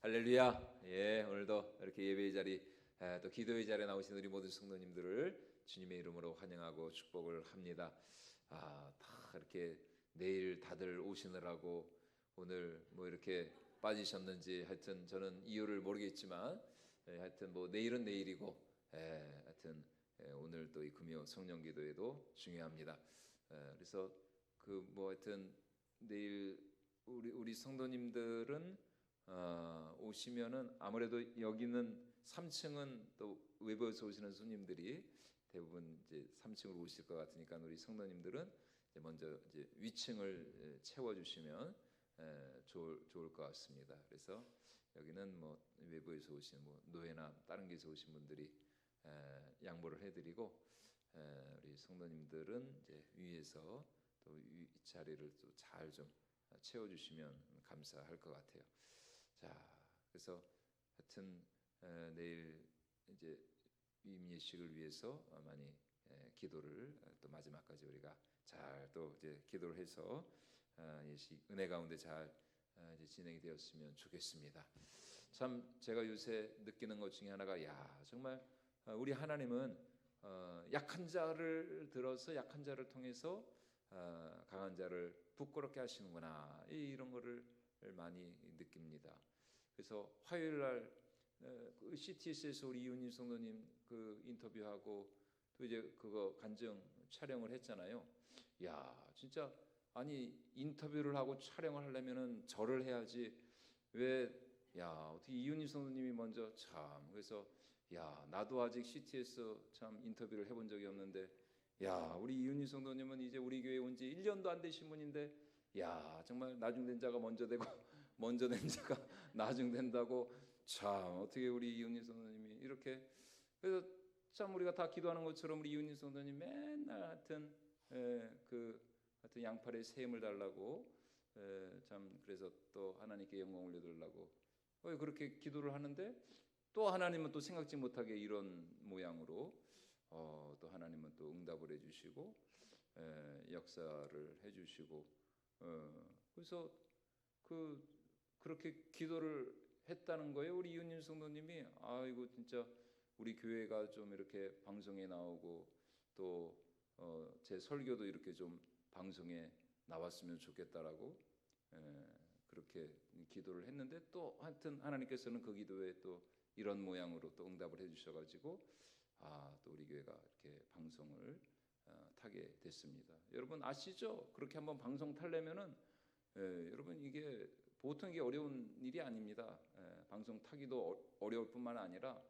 할렐루야. 예, 오늘도 이렇게 예배의 자리, 또 기도의 자리에 나오신 우리 모든 성도님들을 주님의 이름으로 환영하고 축복을 합니다. 다 이렇게 내일 다들 오시느라고 오늘 뭐 이렇게 빠지셨는지 하여튼 저는 이유를 모르겠지만, 하여튼 뭐 내일은 내일이고, 하여튼 오늘 또 이 금요 성령 기도에도 중요합니다. 그래서 그 뭐 하여튼 내일 우리 성도님들은 오시면은 아무래도 여기는 3층은 또 외부에서 오시는 손님들이 대부분 이제 3층으로 오실 것 같으니까 우리 성도님들은 이제 먼저 이제 위층을 채워주시면 좋을 것 같습니다. 그래서 여기는 뭐 외부에서 오신 뭐 노예나 다른 데서 오신 분들이 양보를 해드리고, 우리 성도님들은 이제 위에서 또 이 자리를 또 잘 좀 채워주시면 감사할 것 같아요. 자, 그래서 하여튼 내일 이제 위임 예식을 위해서 많이 기도를 또 마지막까지 우리가 잘 또 이제 기도를 해서 예식 은혜 가운데 잘 이제 진행이 되었으면 좋겠습니다. 참 제가 요새 느끼는 것 중에 하나가 정말 우리 하나님은 약한 자를 들어서 약한 자를 통해서 강한 자를 부끄럽게 하시는구나, 이런 거를 많이 느낍니다. 그래서 화요일 날 CTS에서 우리 이윤희 성도님 그 인터뷰하고 또 이제 그거 간증 촬영을 했잖아요. 진짜 아니 인터뷰를 하고 촬영을 하려면은 절을 해야지 어떻게 이윤희 성도님이 먼저 참. 그래서 나도 아직 CTS 참 인터뷰를 해본 적이 없는데, 우리 이윤희 성도님은 이제 우리 교회 온 지 1년도 안 되신 분인데 정말 나중된 자가 먼저 되고 먼저 된 자가 나중된다고, 참 어떻게 우리 이윤희 성도님이 이렇게. 그래서 참 우리가 다 기도하는 것처럼 우리 이윤희 성도님 맨날 하여튼 하여튼 양팔에 세임을 달라고, 참 그래서 또 하나님께 영광 올려드리려고 그렇게 기도를 하는데, 또 하나님은 또 생각지 못하게 이런 모양으로 또 하나님은 또 응답을 해주시고 역사를 해주시고, 그래서 그렇게 기도를 했다는 거예요. 우리 이윤희 성도님이 이거 진짜 우리 교회가 좀 이렇게 방송에 나오고 또 제 설교도 이렇게 좀 방송에 나왔으면 좋겠다라고 그렇게 기도를 했는데, 또 하여튼 하나님께서는 그 기도에 또 이런 모양으로 또 응답을 해주셔가지고 또 우리 교회가 이렇게 방송을 타게 됐습니다. 여러분 아시죠? 그렇게 한번 방송 타려면은 여러분 이게 보통 이게 어려운 일이 아닙니다. 방송 타기도 어려울 뿐만 아니라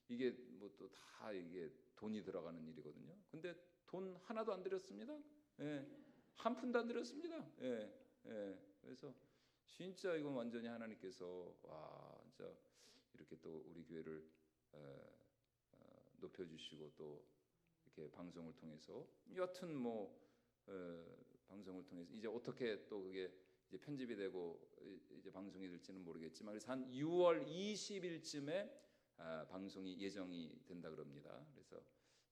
이게 뭐 또 다 이게 돈이 들어가는 일이거든요. 근데 돈 하나도 안 들였습니다. 한 푼도 안 들였습니다. 그래서 진짜 이건 완전히 하나님께서 진짜 이렇게 또 우리 교회를 높여주시고 또 이렇게 방송을 통해서 여하튼 방송을 통해서 이제 어떻게 또 그게 이제 편집이 되고 이제 방송이 될지는 모르겠지만, 그래서 한 6월 20일쯤에 방송이 예정이 된다 그럽니다. 그래서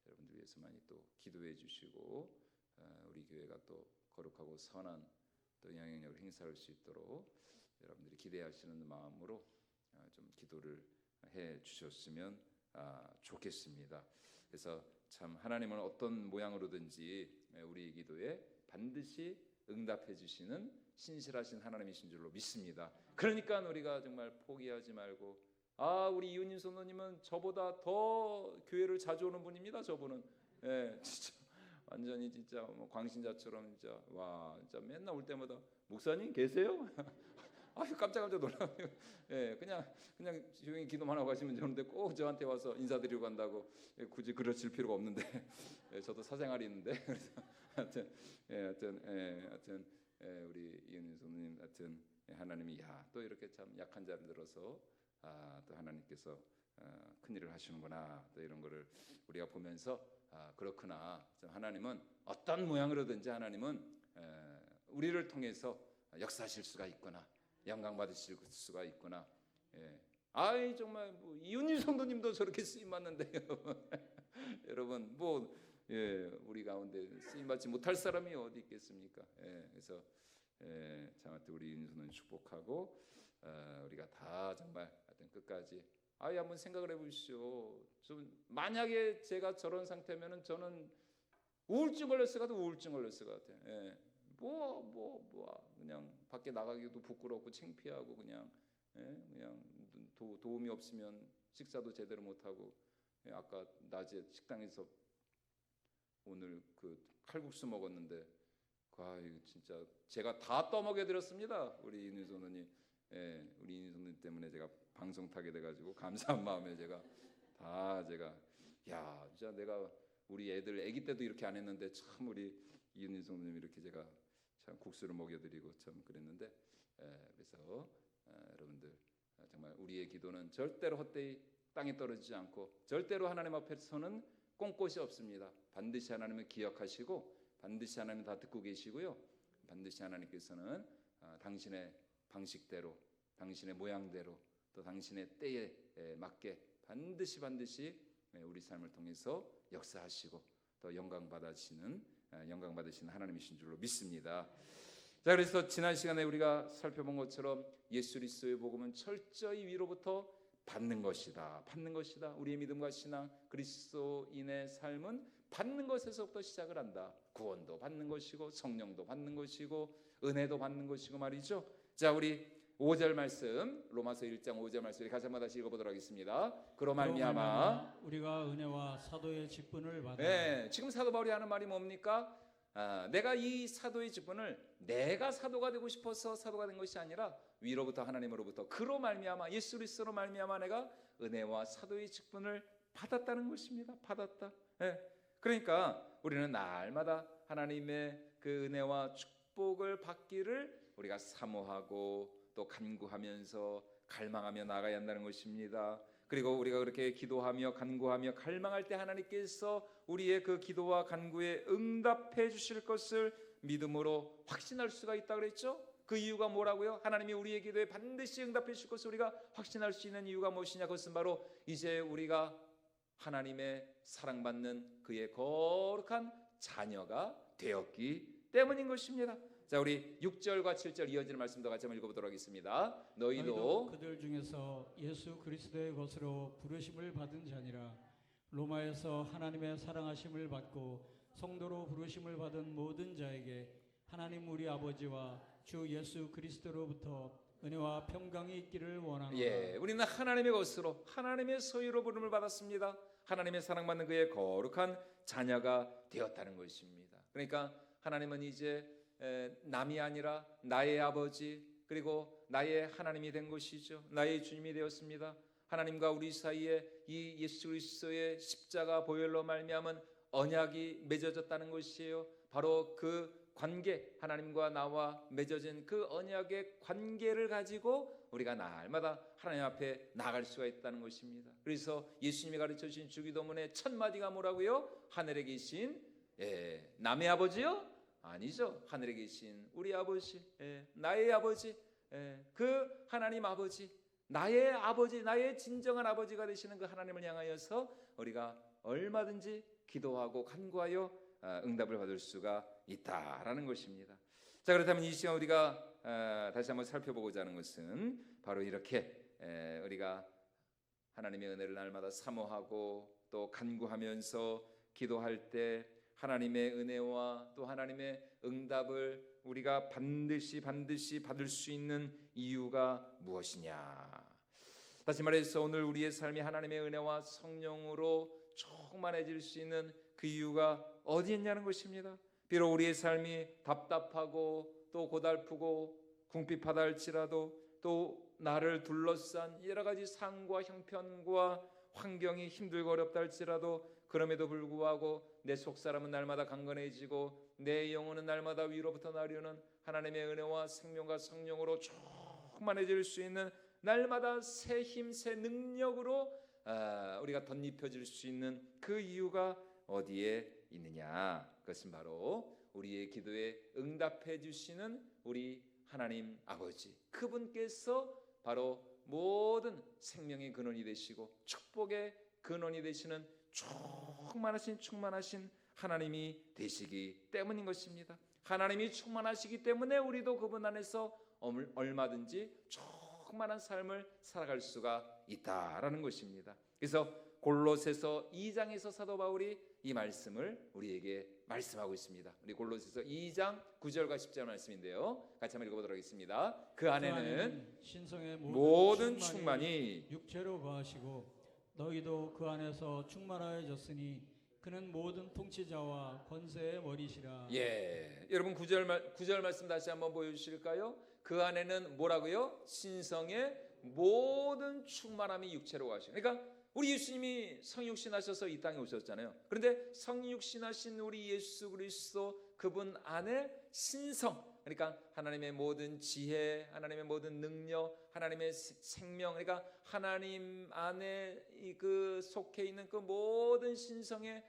여러분들 위해서 많이 또 기도해 주시고 우리 교회가 또 거룩하고 선한 또 영향력을 행사할 수 있도록 여러분들이 기대하시는 마음으로 좀 기도를 해 주셨으면 좋겠습니다. 그래서 참 하나님은 어떤 모양으로든지 우리 기도에 반드시 응답해 주시는 신실하신 하나님이신 줄로 믿습니다. 그러니까 우리가 정말 포기하지 말고, 우리 이윤희 성도님은 저보다 더 교회를 자주 오는 분입니다. 저분은 진짜 완전히 진짜 뭐 광신자처럼 진짜 맨날 올 때마다 목사님 계세요? 깜짝깜짝 놀라요. 그냥 조용히 기도만 하고 가시면 되는데 꼭 저한테 와서 인사드리고 간다고. 굳이 그러실 필요가 없는데 저도 사생활이 있는데. 그래서 하여튼 우리 이은희 선생님 하여튼 하나님이 또 이렇게 참 약한 자를 들어서 또 하나님께서 큰 일을 하시는구나, 또 이런 거를 우리가 보면서 그렇구나. 하나님은 어떤 모양으로든지 하나님은 우리를 통해서 역사하실 수가 있구나, 영광 받으실 수가 있구나. 정말 이윤희 성도님도 저렇게 쓰임 받는데 여러분 우리 가운데 쓰임 받지 못할 사람이 어디 있겠습니까? 그래서 참 우리 이윤희 성도님 축복하고 우리가 다 자, 정말 하여튼 끝까지 아예 한번 생각을 해보십시오. 좀 만약에 제가 저런 상태면은 저는 우울증 걸렸을 것 같아요. 우울증 걸렸을 것 같아요. 예. 그냥 밖에 나가기도 부끄럽고 창피하고 그냥 도움이 없으면 식사도 제대로 못 하고 아까 낮에 식당에서 오늘 그 칼국수 먹었는데 이거 진짜 제가 다 떠먹여 드렸습니다. 우리 이은희 선생님, 우리 이은희 선생님 때문에 제가 방송 타게 돼가지고 감사한 마음에 제가 진짜 내가 우리 애들 아기 때도 이렇게 안 했는데 참 우리 이은희 선생님 이렇게 제가 참 국수를 먹여드리고 참 그랬는데 그래서 여러분들 정말 우리의 기도는 절대로 헛되이 땅에 떨어지지 않고 절대로 하나님 앞에서는 꼼꽃이 없습니다. 반드시 하나님을 기억하시고 반드시 하나님 다 듣고 계시고요. 반드시 하나님께서는 당신의 방식대로 당신의 모양대로 또 당신의 때에 맞게 반드시 우리 삶을 통해서 역사하시고 또 영광 받으시는 하나님이신 줄로 믿습니다. 자, 그래서 지난 시간에 우리가 살펴본 것처럼 예수 그리스도의 복음은 철저히 위로부터 받는 것이다. 우리의 믿음과 신앙, 그리스도인의 삶은 받는 것에서부터 시작을 한다. 구원도 받는 것이고 성령도 받는 것이고 은혜도 받는 것이고 말이죠. 자, 우리 5절 말씀, 로마서 1장 5절 말씀 같이 한번 다시 읽어보도록 하겠습니다. 그로 말미암아 우리가 은혜와 사도의 직분을 받아. 네, 지금 사도 바울이 하는 말이 뭡니까? 내가 이 사도의 직분을 내가 사도가 되고 싶어서 사도가 된 것이 아니라 위로부터 하나님으로부터 그로 말미암아 예수 그리스도로 말미암아 내가 은혜와 사도의 직분을 받았다는 것입니다. 받았다. 그러니까 우리는 날마다 하나님의 그 은혜와 축복을 받기를 우리가 사모하고 또 간구하면서 갈망하며 나가야 한다는 것입니다. 그리고 우리가 그렇게 기도하며 간구하며 갈망할 때 하나님께서 우리의 그 기도와 간구에 응답해 주실 것을 믿음으로 확신할 수가 있다 그랬죠. 그 이유가 뭐라고요? 하나님이 우리의 기도에 반드시 응답해 주실 것을 우리가 확신할 수 있는 이유가 무엇이냐? 그것은 바로 이제 우리가 하나님의 사랑받는 그의 거룩한 자녀가 되었기 때문인 것입니다. 자, 우리 6절과 7절 이어지는 말씀도 같이 한번 읽어보도록 하겠습니다. 너희도 그들 중에서 예수 그리스도의 것으로 부르심을 받은 자니라. 로마에서 하나님의 사랑하심을 받고 성도로 부르심을 받은 모든 자에게 하나님 우리 아버지와 주 예수 그리스도로부터 은혜와 평강이 있기를 원하노라. 우리는 하나님의 것으로 하나님의 소유로 부름을 받았습니다. 하나님의 사랑받는 그의 거룩한 자녀가 되었다는 것입니다. 그러니까 하나님은 이제 남이 아니라 나의 아버지 그리고 나의 하나님이 된 것이죠. 나의 주님이 되었습니다. 하나님과 우리 사이에 이 예수 그리스도의 십자가 보혈로 말미암은 언약이 맺어졌다는 것이에요. 바로 그 관계, 하나님과 나와 맺어진 그 언약의 관계를 가지고 우리가 날마다 하나님 앞에 나갈 수가 있다는 것입니다. 그래서 예수님이 가르쳐 주신 주기도문의 첫 마디가 뭐라고요? 하늘에 계신 남의 아버지요? 아니죠. 하늘에 계신 우리 아버지, 나의 아버지, 그 하나님 아버지, 나의 아버지, 나의 진정한 아버지가 되시는 그 하나님을 향하여서 우리가 얼마든지 기도하고 간구하여 응답을 받을 수가 있다라는 것입니다. 자, 그렇다면 이 시간 우리가 다시 한번 살펴보고자 하는 것은 바로 이렇게 우리가 하나님의 은혜를 날마다 사모하고 또 간구하면서 기도할 때 하나님의 은혜와 또 하나님의 응답을 우리가 반드시 받을 수 있는 이유가 무엇이냐? 다시 말해서 오늘 우리의 삶이 하나님의 은혜와 성령으로 충만해질 수 있는 그 이유가 어디 있냐는 것입니다. 비록 우리의 삶이 답답하고 또 고달프고 궁핍하다 할지라도 또 나를 둘러싼 여러 가지 상과 형편과 환경이 힘들고 어렵다 할지라도 그럼에도 불구하고 내 속사람은 날마다 강건해지고 내 영혼은 날마다 위로부터 나려는 하나님의 은혜와 생명과 성령으로 충만해질 수 있는 날마다 새 힘, 새 능력으로 우리가 덧입혀질 수 있는 그 이유가 어디에 있느냐? 그것은 바로 우리의 기도에 응답해 주시는 우리 하나님 아버지, 그분께서 바로 모든 생명의 근원이 되시고 축복의 근원이 되시는 충만하신 하나님이 되시기 때문인 것입니다. 하나님이 충만하시기 때문에 우리도 그분 안에서 얼마든지 충만한 삶을 살아갈 수가 있다라는 것입니다. 그래서 골로새서 2장에서 사도 바울이 이 말씀을 우리에게 말씀하고 있습니다. 우리 골로새서 2장 9절과 10절 말씀인데요. 같이 한번 읽어보도록 하겠습니다. 그 안에는 신성의 모든 충만이 육체로 거하시고 너희도 그 안에서 충만하여졌으니 그는 모든 통치자와 권세의 머리시라. 예, 여러분 9절 말씀 다시 한번 보여주실까요? 그 안에는 뭐라고요? 신성의 모든 충만함이 육체로 가시고, 그러니까 우리 예수님이 성육신 하셔서 이 땅에 오셨잖아요. 그런데 성육신 하신 우리 예수 그리스도 그분 안에 신성, 그러니까 하나님의 모든 지혜, 하나님의 모든 능력, 하나님의 생명, 그러니까 하나님 안에 그 속해 있는 그 모든 신성의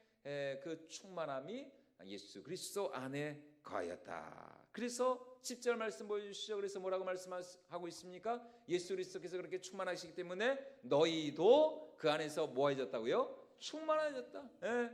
그 충만함이 예수 그리스도 안에 거하였다. 그래서 10절 말씀 보여주시죠. 그래서 뭐라고 말씀하고 있습니까? 예수 그리스도께서 그렇게 충만하시기 때문에 너희도 그 안에서 뭐해졌다고요? 충만해졌다. 예.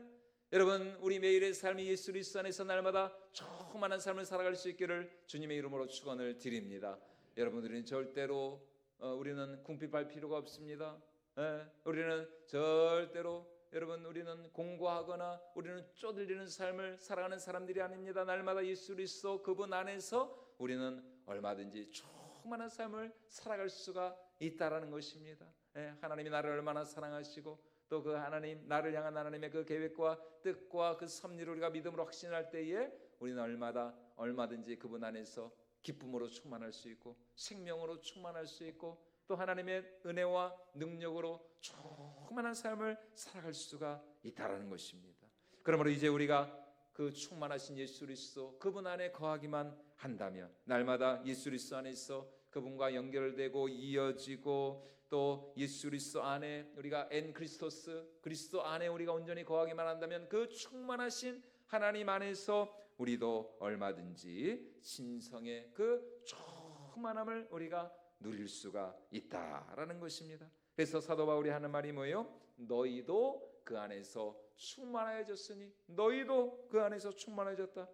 여러분, 우리 매일의 삶이 예수 그리스도 안에서 날마다 충만한 삶을 살아갈 수 있기를 주님의 이름으로 축원을 드립니다. 여러분들은 절대로 우리는 궁핍할 필요가 없습니다. 예. 우리는 절대로 여러분 우리는 공고하거나 우리는 쪼들리는 삶을 살아가는 사람들이 아닙니다. 날마다 예수 그리스도 그분 안에서 우리는 얼마든지 충만한 삶을 살아갈 수가 있다라는 것입니다. 예, 하나님이 나를 얼마나 사랑하시고 또 그 하나님 나를 향한 하나님의 그 계획과 뜻과 그 섭리를 우리가 믿음으로 확신할 때에 우리는 얼마든지 그분 안에서 기쁨으로 충만할 수 있고 생명으로 충만할 수 있고 또 하나님의 은혜와 능력으로 충만한 삶을 살아갈 수가 있다라는 것입니다. 그러므로 이제 우리가 그 충만하신 예수 그리스도 그분 안에 거하기만 한다면 날마다 예수 그리스도 안에서 그분과 연결되고 이어지고 또 예수 그리스도 안에 우리가 엔 크리스토스 그리스도 안에 우리가 온전히 거하기만 한다면 그 충만하신 하나님 안에서 우리도 얼마든지 신성의 그 충만함을 우리가 누릴 수가 있다라는 것입니다. 그래서 사도 바울이 하는 말이 뭐예요? 너희도 그 안에서 충만해졌으니 너희도 그 안에서 충만해졌다.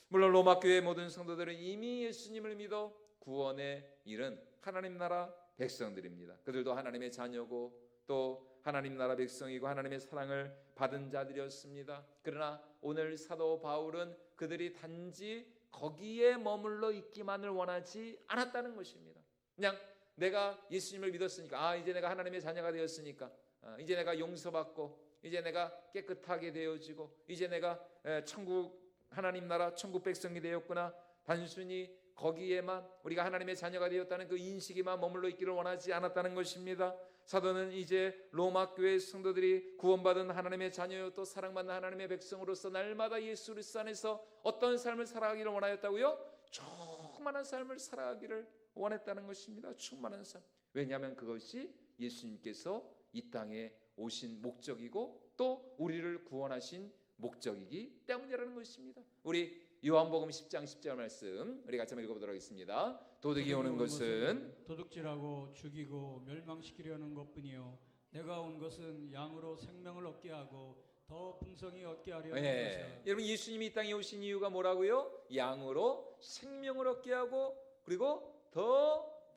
물론 로마 교회 모든 성도들은 이미 예수님을 믿어 구원에 이른 하나님 나라 백성들입니다. 그들도 하나님의 자녀고 또 하나님 나라 백성이고 하나님의 사랑을 받은 자들이었습니다. 그러나 오늘 사도 바울은 그들이 단지 거기에 머물러 있기만을 원하지 않았다는 것입니다. 그냥 내가 예수님을 믿었으니까 이제 내가 하나님의 자녀가 되었으니까 이제 내가 용서받고 이제 내가 깨끗하게 되어지고 이제 내가 천국 하나님 나라 천국 백성이 되었구나. 단순히 거기에만 우리가 하나님의 자녀가 되었다는 그 인식에만 머물러 있기를 원하지 않았다는 것입니다. 사도는 이제 로마 교회 성도들이 구원받은 하나님의 자녀요 또 사랑받는 하나님의 백성으로서 날마다 예수 그리스도 안에서 어떤 삶을 살아가기를 원하였다고요? 충만한 삶을 살아가기를 원했다는 것입니다. 충만한 삶. 왜냐하면 그것이 예수님께서 이 땅에 오신 목적이고 또 우리를 구원하신 목적이기 때문이라는 것입니다. 우리 요한복음 10장 10절 말씀 우리 같이 한번 읽어보도록 하겠습니다. 도둑이 오는 것은 도둑질하고 죽이고 멸망시키려는 것뿐이요 내가 온 것은 양으로 생명을 얻게 하고 더 풍성히 얻게 하려는 것이라. 여러분 예수님이 이 땅에 오신 이유가 뭐라고요? 양으로 생명을 얻게 하고 그리고 더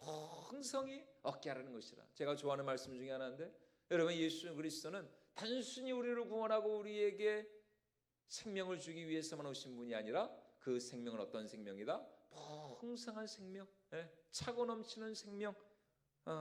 풍성히 얻게 하라는 것이라. 제가 좋아하는 말씀 중에 하나인데 여러분 예수 그리스도는 단순히 우리를 구원하고 우리에게 생명을 주기 위해서만 오신 분이 아니라 그 생명은 어떤 생명이다? 풍성한 생명, 차고 넘치는 생명,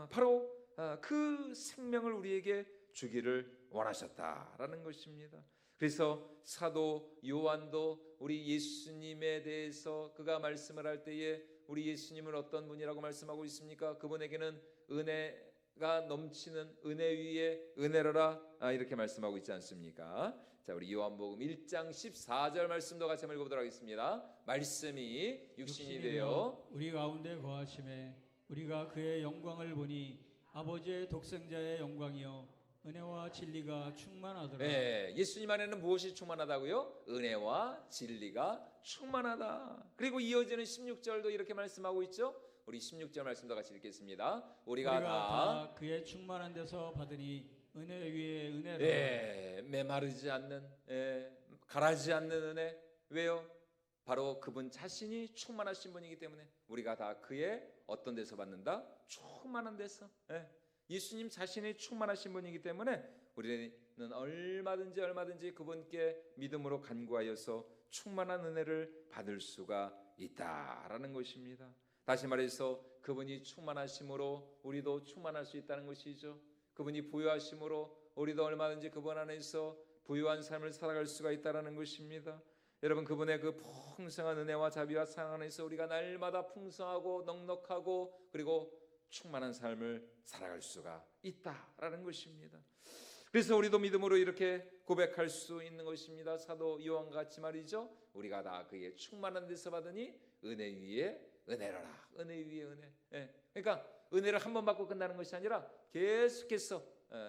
바로 그 생명을 우리에게 주기를 원하셨다라는 것입니다. 그래서 사도 요한도 우리 예수님에 대해서 그가 말씀을 할 때에 우리 예수님은 어떤 분이라고 말씀하고 있습니까? 그분에게는 은혜가 넘치는 은혜 위에 은혜로라 이렇게 말씀하고 있지 않습니까? 자, 우리 요한복음 1장 14절 말씀도 같이 한번 읽어보도록 하겠습니다. 말씀이 육신이 되어 우리 가운데 거하심에 우리가 그의 영광을 보니 아버지의 독생자의 영광이요 은혜와 진리가 충만하더라. 예수님 안에는 무엇이 충만하다고요? 은혜와 진리가 충만하다. 그리고 이어지는 16절도 이렇게 말씀하고 있죠. 우리 16절 말씀도 같이 읽겠습니다. 우리가 다 그의 충만한 데서 받으니 은혜 위에 은혜라. 메마르지 않는 가라지 않는 은혜. 왜요? 바로 그분 자신이 충만하신 분이기 때문에 우리가 다 그의 어떤 데서 받는다? 충만한 데서. 예수님 자신이 충만하신 분이기 때문에 우리는 얼마든지 그분께 믿음으로 간구하여서 충만한 은혜를 받을 수가 있다라는 것입니다. 다시 말해서 그분이 충만하심으로 우리도 충만할 수 있다는 것이죠. 그분이 부유하심으로 우리도 얼마든지 그분 안에서 부유한 삶을 살아갈 수가 있다는 것입니다. 여러분, 그분의 그 풍성한 은혜와 자비와 사랑 안에서 우리가 날마다 풍성하고 넉넉하고 그리고 충만한 삶을 살아갈 수가 있다라는 것입니다. 그래서 우리도 믿음으로 이렇게 고백할 수 있는 것입니다. 사도 요한과 같이 말이죠. 우리가 다 그의 충만한 데서 받으니 은혜 위에 은혜로라. 은혜 위에 은혜. 그러니까 은혜를 한 번 받고 끝나는 것이 아니라 계속해서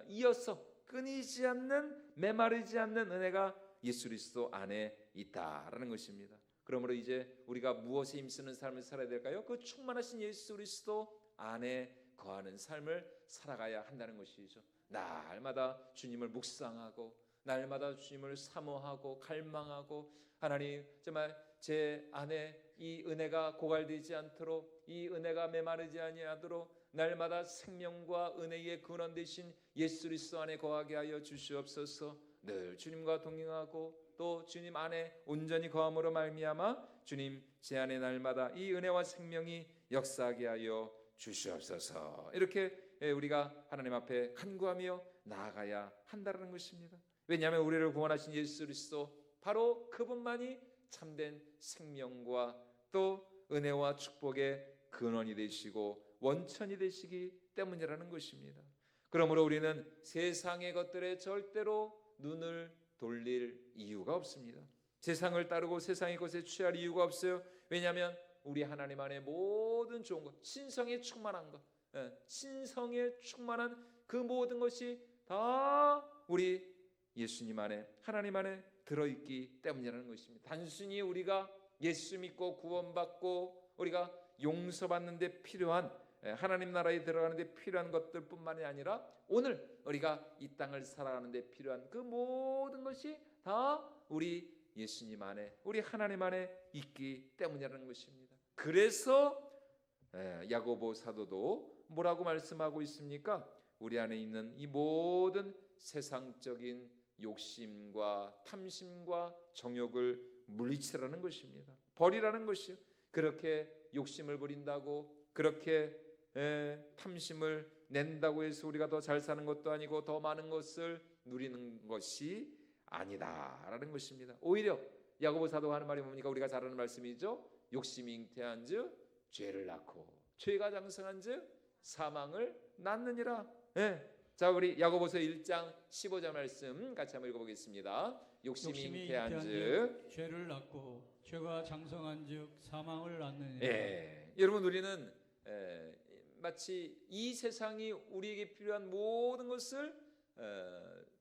이어서 끊이지 않는, 메마르지 않는 은혜가 예수 그리스도 안에 있다라는 것입니다. 그러므로 이제 우리가 무엇에 힘쓰는 삶을 살아야 될까요? 그 충만하신 예수 그리스도 안에 거하는 삶을 살아가야 한다는 것이죠. 날마다 주님을 묵상하고 날마다 주님을 사모하고 갈망하고, 하나님 정말 제 안에 이 은혜가 고갈되지 않도록, 이 은혜가 메마르지 아니하도록 날마다 생명과 은혜의 근원 되신 예수 그리스도 안에 거하게 하여 주시옵소서. 늘 주님과 동행하고 또 주님 안에 온전히 거함으로 말미암아 주님 제 안에 날마다 이 은혜와 생명이 역사하게 하여 주시옵소서. 이렇게 우리가 하나님 앞에 간구하며 나아가야 한다는 것입니다. 왜냐하면 우리를 구원하신 예수 그리스도 바로 그분만이 참된 생명과 또 은혜와 축복의 근원이 되시고 원천이 되시기 때문이라는 것입니다. 그러므로 우리는 세상의 것들에 절대로 눈을 돌릴 이유가 없습니다. 세상을 따르고 세상의 것에 취할 이유가 없어요. 왜냐하면 우리 하나님 안에 모든 좋은 것, 신성에 충만한 것, 신성에 충만한 그 모든 것이 다 우리 예수님 안에, 하나님 안에 들어있기 때문이라는 것입니다. 단순히 우리가 예수 믿고 구원받고 우리가 용서받는 데 필요한, 하나님 나라에 들어가는 데 필요한 것들뿐만이 아니라 오늘 우리가 이 땅을 살아가는 데 필요한 그 모든 것이 다 우리 예수님 안에, 우리 하나님 안에 있기 때문이라는 것입니다. 그래서 야고보 사도도 뭐라고 말씀하고 있습니까? 우리 안에 있는 이 모든 세상적인 욕심과 탐심과 정욕을 물리치라는 것입니다. 버리라는 것이요. 그렇게 욕심을 부린다고, 그렇게 탐심을 낸다고 해서 우리가 더 잘 사는 것도 아니고 더 많은 것을 누리는 것이 아니다라는 것입니다. 오히려 야고보 사도가 하는 말이 뭡니까? 우리가 잘 아는 말씀이죠. 욕심이 잉태한즉 죄를 낳고 죄가 장성한즉 사망을 낳느니라. 자, 우리 야고보서 1장 15절 말씀 같이 한번 읽어보겠습니다. 욕심이 잉태한즉 죄를 낳고 죄가 장성한즉 사망을 낳느니라. 여러분, 우리는 마치 이 세상이 우리에게 필요한 모든 것을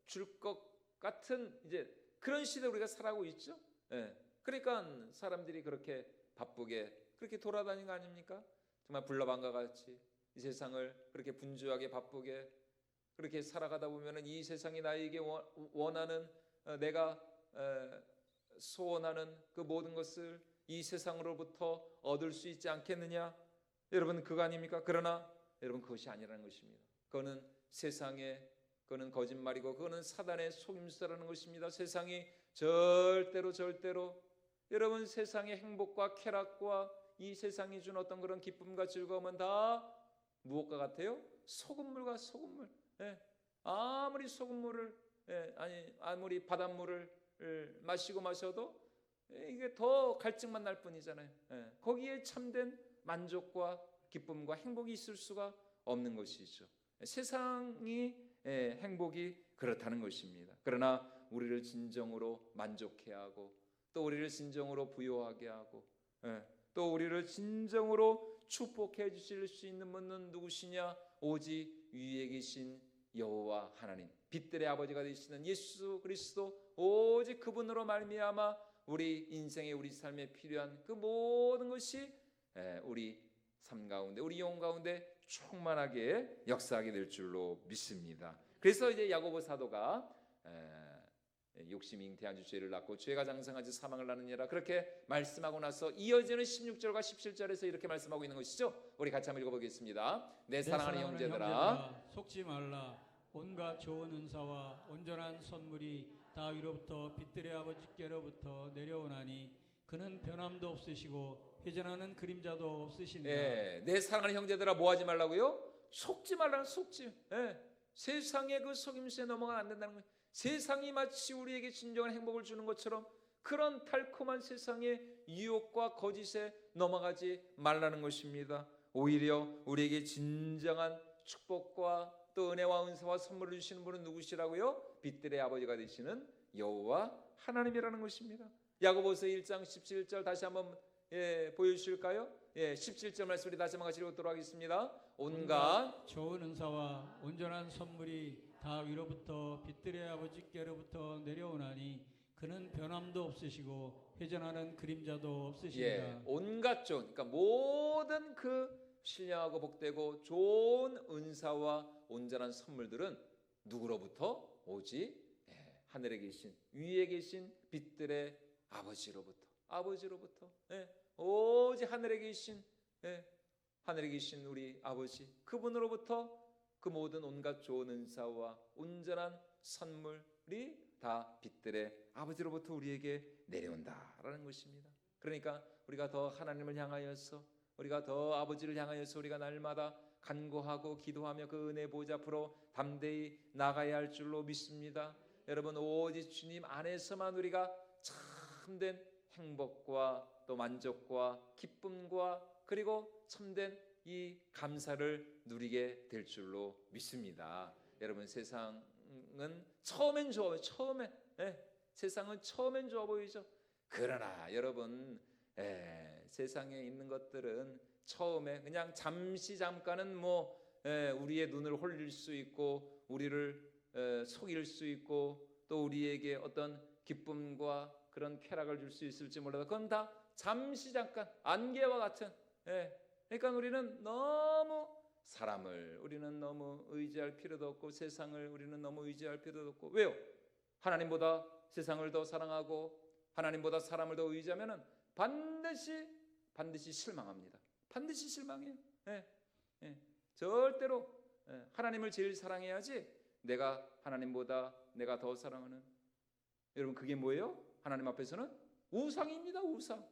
줄 것 같은 이제 그런 시대에 우리가 살아가고 있죠. 그러니까 사람들이 그렇게 바쁘게 그렇게 돌아다니는 거 아닙니까? 정말 불나방과 같이 이 세상을 그렇게 분주하게 바쁘게 그렇게 살아가다 보면은 이 세상이 나에게 원하는, 내가 소원하는 그 모든 것을 이 세상으로부터 얻을 수 있지 않겠느냐? 여러분, 그거 아닙니까? 그러나 여러분, 그것이 아니라는 것입니다. 그거는 세상의, 그거는 거짓말이고 그거는 사단의 속임수라는 것입니다. 세상이 절대로 여러분, 세상의 행복과 쾌락과 이 세상이 준 어떤 그런 기쁨과 즐거움은 다 무엇과 같아요? 소금물과 소금물. 아무리 소금물을 아무리 바닷물을 마셔도 이게 더 갈증만 날 뿐이잖아요. 거기에 참된 만족과 기쁨과 행복이 있을 수가 없는 것이죠. 세상이 행복이 그렇다는 것입니다. 그러나 우리를 진정으로 만족해 하고 또 우리를 진정으로 부요하게 하고 또 우리를 진정으로 축복해 주실 수 있는 분은 누구시냐? 오직 위에 계신 여호와 하나님, 빛들의 아버지가 되시는 예수 그리스도, 오직 그분으로 말미암아 우리 인생에, 우리 삶에 필요한 그 모든 것이 우리 삶 가운데, 우리 영혼 가운데 충만하게 역사하게 될 줄로 믿습니다. 그래서 이제 야고보 사도가 욕심이 잉태한 주 죄를 낳고 죄가 장성하지 사망을 낳느니라. 그렇게 말씀하고 나서 이어지는 16절과 17절에서 이렇게 말씀하고 있는 것이죠. 우리 같이 한번 읽어보겠습니다. 내 사랑하는 형제들아 속지 말라. 온갖 좋은 은사와 온전한 선물이 다 위로부터 빛들의 아버지께로부터 내려오나니 그는 변함도 없으시고 회전하는 그림자도 없으시니라. 내 사랑하는 형제들아 뭐 하지 말라고요? 속지 말라는 속지. 세상의 그 속임수에 넘어가면 안 된다는 거예요. 세상이 마치 우리에게 진정한 행복을 주는 것처럼 그런 달콤한 세상의 유혹과 거짓에 넘어가지 말라는 것입니다. 오히려 우리에게 진정한 축복과 또 은혜와 은사와 선물을 주시는 분은 누구시라고요? 빛들의 아버지가 되시는 여호와 하나님이라는 것입니다. 야고보서 1장 17절 다시 한번 보여주실까요? 17절 말씀 우리 다시 한번 같이 읽도록 하겠습니다. 온갖 좋은 은사와 온전한 선물이 다 위로부터 빛들의 아버지께로부터 내려오나니 그는 변함도 없으시고 회전하는 그림자도 없으시니라. 온갖 좋은, 그러니까 모든 그 신령하고 복되고 좋은 은사와 온전한 선물들은 누구로부터 오지? 하늘에 계신 위에 계신 빛들의 아버지로부터 오직 하늘에 계신 우리 아버지 그분으로부터 그 모든 온갖 좋은 은사와 온전한 선물이 다 빛들의 아버지로부터 우리에게 내려온다라는 것입니다. 그러니까 우리가 더 하나님을 향하여서 우리가 더 아버지를 향하여서 우리가 날마다 간구하고 기도하며 그 은혜 보좌 앞으로 담대히 나가야 할 줄로 믿습니다. 여러분 오직 주님 안에서만 우리가 참된 행복과 또 만족과 기쁨과 그리고 참된 이 감사를 누리게 될 줄로 믿습니다. 여러분 세상은 처음엔 좋아요. 세상은 처음엔 좋아 보이죠. 그러나 여러분 세상에 있는 것들은 처음에 그냥 잠깐은 우리의 눈을 홀릴 수 있고 우리를 속일 수 있고 또 우리에게 어떤 기쁨과 그런 쾌락을 줄 수 있을지 몰라도 그건 다 잠깐 안개와 같은 그러니까 우리는 너무 사람을 우리는 너무 의지할 필요도 없고 세상을 우리는 너무 의지할 필요도 없고 왜요? 하나님보다 세상을 더 사랑하고 하나님보다 사람을 더 의지하면은 반드시 실망합니다. 반드시 실망해요. 절대로 하나님을 제일 사랑해야지 내가 하나님보다 내가 더 사랑하는 여러분 그게 뭐예요? 하나님 앞에서는 우상입니다. 우상.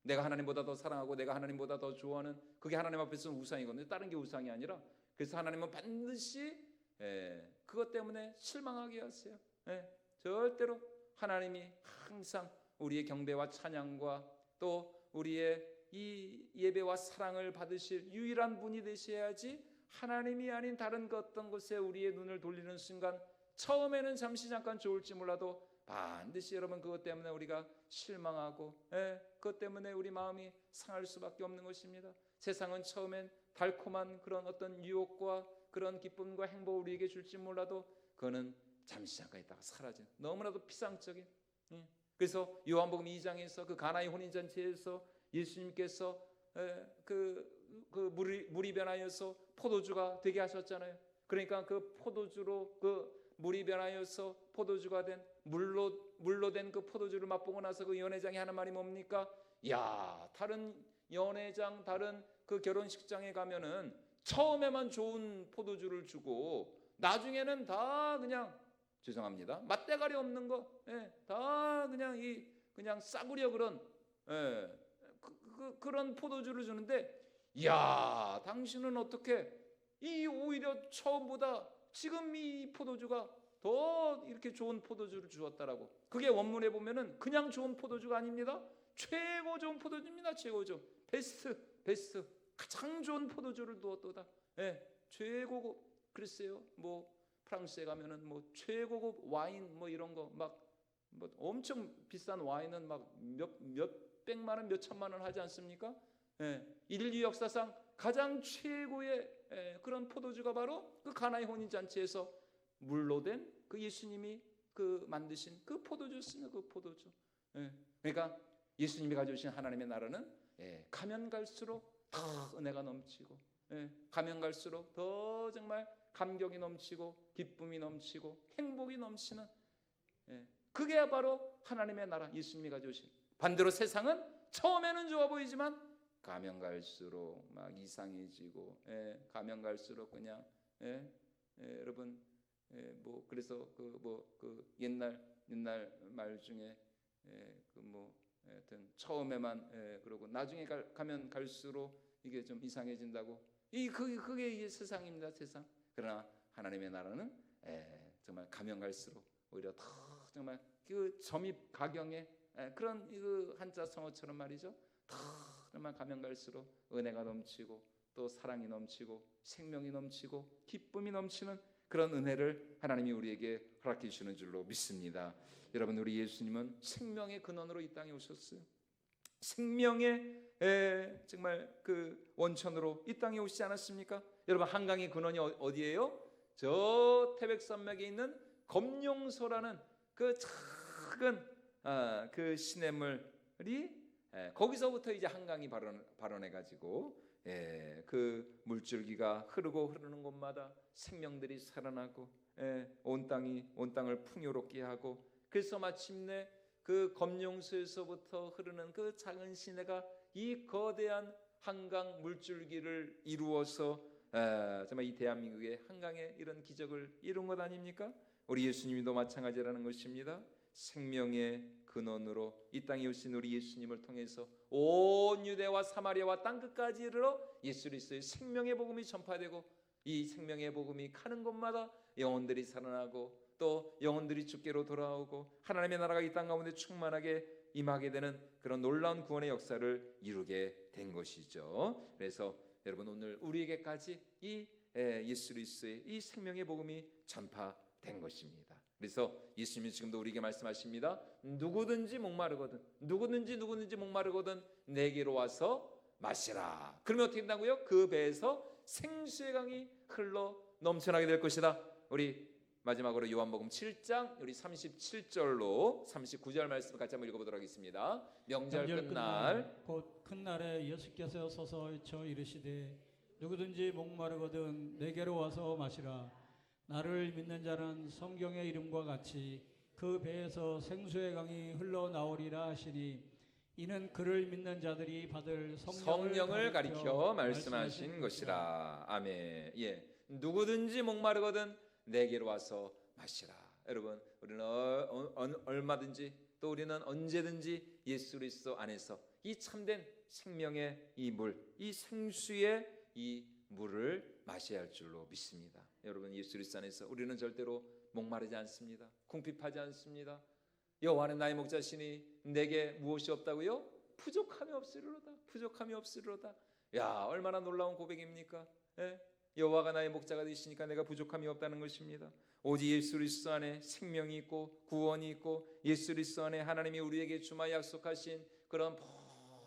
내가 하나님보다 더 사랑하고 내가 하나님보다 더 좋아하는 그게 하나님 앞에서는 우상이거든요. 다른 게 우상이 아니라 그래서 하나님은 반드시 그것 때문에 실망하게 하세요. 절대로 하나님이 항상 우리의 경배와 찬양과 또 우리의 이 예배와 사랑을 받으실 유일한 분이 되셔야지 하나님이 아닌 다른 어떤 것에 우리의 눈을 돌리는 순간 처음에는 잠깐 좋을지 몰라도 반드시 여러분 그것 때문에 우리가 실망하고 그것 때문에 우리 마음이 상할 수밖에 없는 것입니다. 세상은 처음엔 달콤한 그런 어떤 유혹과 그런 기쁨과 행복을 우리에게 줄지 몰라도 그거는 잠깐 있다가 사라진 너무나도 피상적인 그래서 요한복음 2장에서 그 가나의 혼인잔치에서 예수님께서 물이 변하여서 포도주가 되게 하셨잖아요. 그러니까 그 포도주로 그 물이 변하여서 포도주가 된 물로 된 그 포도주를 맛보고 나서 그 연회장이 하는 말이 뭡니까? 야, 다른 연회장 다른 그 결혼식장에 가면은 처음에만 좋은 포도주를 주고 나중에는 다 그냥 죄송합니다. 맛대가리 없는 거, 다 그냥 싸구려 그런 그런 포도주를 주는데, 야, 당신은 어떻게 이 오히려 처음보다 지금 이 포도주가 더 이렇게 좋은 포도주를 주었다라고. 그게 원문에 보면은 그냥 좋은 포도주가 아닙니다. 최고 좋은 포도주입니다. 최고 좋은 베스트 가장 좋은 포도주를 두었도다. 최고급 글쎄요. 프랑스에 가면은 최고급 와인 이런 거 엄청 비싼 와인은 몇 백만 원, 몇 천만 원 하지 않습니까? 인류 역사상 가장 최고의 그런 포도주가 바로 그 가나의 혼인 잔치에서 물로 된 그 예수님이 그 만드신 그 포도주였습니다. 그 포도주. 그러니까 예수님이 가져오신 하나님의 나라는 가면 갈수록 더 은혜가 넘치고 가면 갈수록 더 정말 감격이 넘치고 기쁨이 넘치고 행복이 넘치는 그게 바로 하나님의 나라, 예수님이 가져오신. 반대로 세상은 처음에는 좋아 보이지만 가면 갈수록 막 이상해지고, 가면 갈수록 그냥, 여러분, 뭐 그래서 그 옛날 말 중에 하여튼 처음에만 그러고 나중에 가면 갈수록 이게 좀 이상해진다고. 그게 이게 세상입니다, 세상. 그러나 하나님의 나라는 정말 가면 갈수록 오히려 더 정말 그 점입 가경의 그런 그 한자 성어처럼 말이죠. 더 정말 가면 갈수록 은혜가 넘치고 또 사랑이 넘치고 생명이 넘치고 기쁨이 넘치는 그런 은혜를 하나님이 우리에게 허락해 주시는 줄로 믿습니다. 여러분, 우리 예수님은 생명의 근원으로 이 땅에 오셨어요. 생명의 정말 그 원천으로 이 땅에 오시지 않았습니까? 여러분, 한강의 근원이 어디예요? 저 태백산맥에 있는 검룡소라는 그 작은 그 시냇물이 거기서부터 이제 한강이 발원해 가지고 그 물줄기가 흐르는 곳마다 생명들이 살아나고 온 땅을 풍요롭게 하고, 그래서 마침내 그 검룡소에서부터 흐르는 그 작은 시내가 이 거대한 한강 물줄기를 이루어서 정말 이 대한민국의 한강에 이런 기적을 이룬 것 아닙니까? 우리 예수님도 마찬가지라는 것입니다. 생명의 근원으로 이 땅에 오신 우리 예수님을 통해서 온 유대와 사마리아와 땅끝까지 이르러 예수 그리스도의 생명의 복음이 전파되고, 이 생명의 복음이 가는 곳마다 영혼들이 살아나고 또 영혼들이 주께로 돌아오고 하나님의 나라가 이 땅 가운데 충만하게 임하게 되는 그런 놀라운 구원의 역사를 이루게 된 것이죠. 그래서 여러분, 오늘 우리에게까지 이 예수 그리스도의 이 생명의 복음이 전파된 것입니다. 그래서 예수님이 지금도 우리에게 말씀하십니다. 누구든지 목마르거든 내게로 와서 마시라. 그러면 어떻게 된다고요? 그 배에서 생수의 강이 흘러 넘쳐나게 될 것이다. 우리 마지막으로 요한복음 7장 우리 37절로 39절 말씀 같이 한번 읽어보도록 하겠습니다. 명절 끝날 곧 큰 날에 예수께서 서서 외쳐 이르시되 누구든지 목마르거든 내게로 와서 마시라. 나를 믿는 자는 성경의 이름과 같이 그 배에서 생수의 강이 흘러나오리라 하시니, 이는 그를 믿는 자들이 받을 성령을 가리켜 말씀하신 것이라. 아멘. 누구든지 목마르거든 내게로 와서 마시라. 여러분, 우리는 얼마든지 또 우리는 언제든지 예수 그리스도 안에서 이 참된 생명의 이 물, 이 생수의 이 물을 마셔야 할 줄로 믿습니다. 여러분, 예수 그리스도 안에서 우리는 절대로 목마르지 않습니다. 궁핍하지 않습니다. 여호와는 나의 목자시니 내게 무엇이 없다고요? 부족함이 없으리로다. 야, 얼마나 놀라운 고백입니까? 여호와가 나의 목자가 되시니까 내가 부족함이 없다는 것입니다. 오직 예수 그리스도 안에 생명이 있고 구원이 있고, 예수 그리스도 안에 하나님이 우리에게 주마 약속하신 그런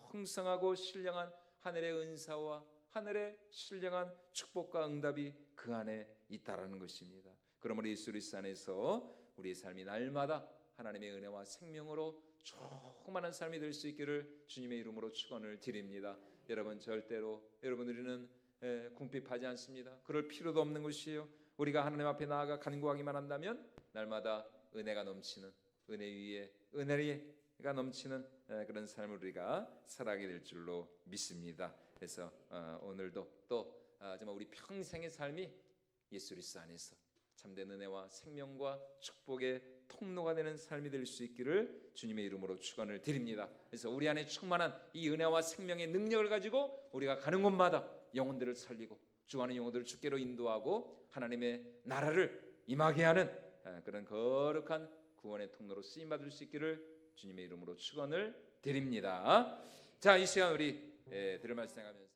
풍성하고 신령한 하늘의 은사와 하늘의 신령한 축복과 응답이 그 안에 있다라는 것입니다. 그러므로 예수 그리스도 안에서 우리의 삶이 날마다 하나님의 은혜와 생명으로 충만한 삶이 될 수 있기를 주님의 이름으로 축원을 드립니다. 여러분, 절대로 우리는 궁핍하지 않습니다. 그럴 필요도 없는 것이에요. 우리가 하나님 앞에 나아가 간구하기만 한다면 날마다 은혜가 넘치는, 은혜 위에 은혜가 넘치는 그런 삶을 우리가 살아가게 될 줄로 믿습니다. 그래서 오늘도 또 정말 우리 평생의 삶이 예수 그리스도 안에서 참된 은혜와 생명과 축복의 통로가 되는 삶이 될 수 있기를 주님의 이름으로 축원을 드립니다. 그래서 우리 안에 충만한 이 은혜와 생명의 능력을 가지고 우리가 가는 곳마다 영혼들을 살리고 주하는 영혼들을 주께로 인도하고 하나님의 나라를 임하게 하는 그런 거룩한 구원의 통로로 쓰임 받을 수 있기를 주님의 이름으로 축원을 드립니다. 자, 이 시간 우리 들을 말씀 하면서